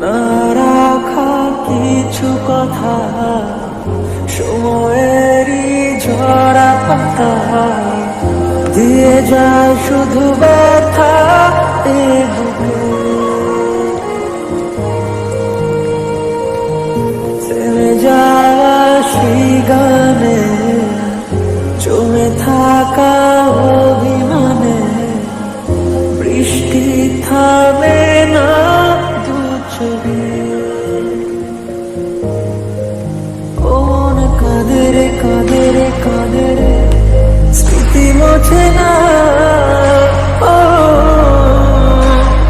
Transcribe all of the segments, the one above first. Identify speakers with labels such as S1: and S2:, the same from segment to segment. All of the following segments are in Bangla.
S1: না রাখা কিছু কথা সময়েরই ঝরা পাতা দিয়ে যায় শুধু ব্যথা এ বুকে। থেমে যাওয়া সেই গানে জমে থাকা অভিমানে বৃষ্টি থামে না দু চোখে। ও মন কাঁদে রে কাঁদে রে কাঁদে রে স্মৃতি মোছে না। ও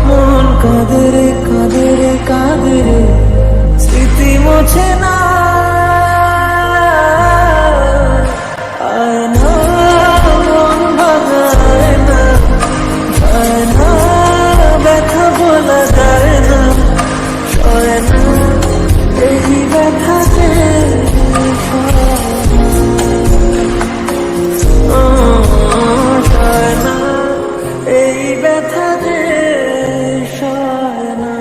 S1: মন কাঁদে রে কাঁদে রে কাঁদে রে স্মৃতি মোছে না। আয় না মন ভাঙায় না, যায় না ব্যথা বলা যায় না, সয় না এই ব্যথাতে সয় না এই ব্যথাতে সয় না।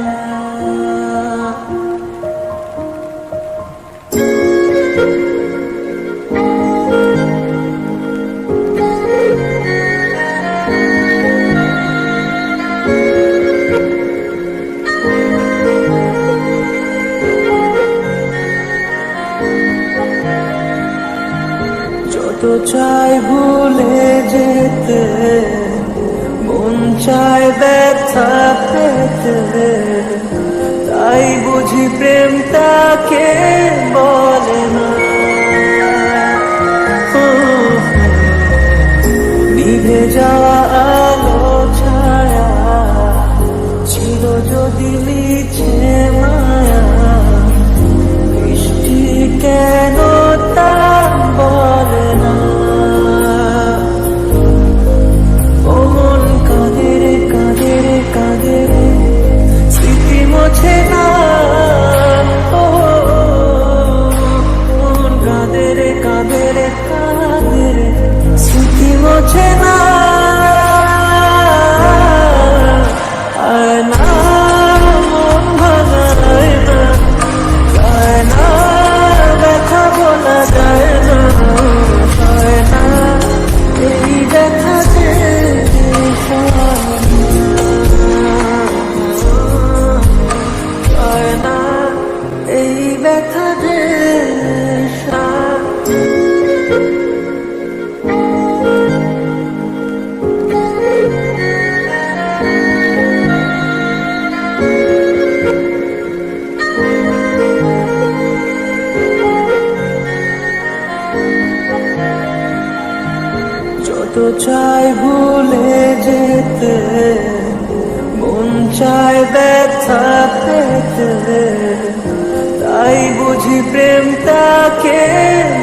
S1: যত চাই ভুলে যেতে মন চায় ব্যথা পেতে, তাই বুঝি প্রেম তাকে বলে না। নিভে যাওয়া আলো ছায়া ছিল যদি মিছে মায়া, বৃষ্টি কেন তা বলে না। ও মন কাঁদে রে কাঁদে রে কাঁদে রে স্মৃতি মোছে না। ও মন কাঁদে রে কাঁদে রে কাঁদে রে স্মৃতি মোছে না। আয় না মন ভাঙায় না, যায় না ব্যথা বলা যায় না, সয় না এই ব্যথাতে সয় না এই ব্যথাতে। যত চাই ভুলে যেতে মন চায় ব্যথা পেতে, তাই বুঝি প্রেম তাকে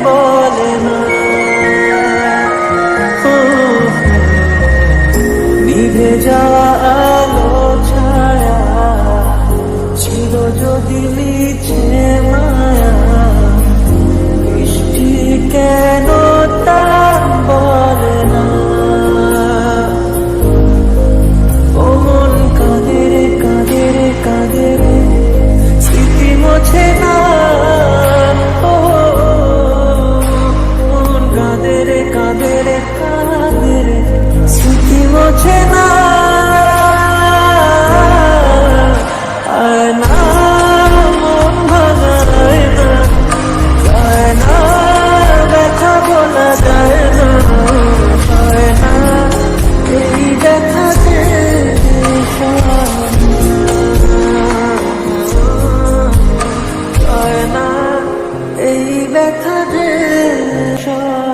S1: বলে না। নিভে যাওয়া আলো ছায়া ছিল যদি মিছে মায়া, বৃষ্টি কেন তা বলে না। ও মন কাঁদে রে কাঁদে রে কাঁদে রে স্মৃতি মোছে না। ও মন কাঁদে রে কাঁদে রে কাঁদে রে স্মৃতি মোছে না। আয় না মন ভাঙায় না, যায় না ব্যথা বলা যায় না, সয় না এই ব্যথাতে সয় না এই ব্যথাতে সয়।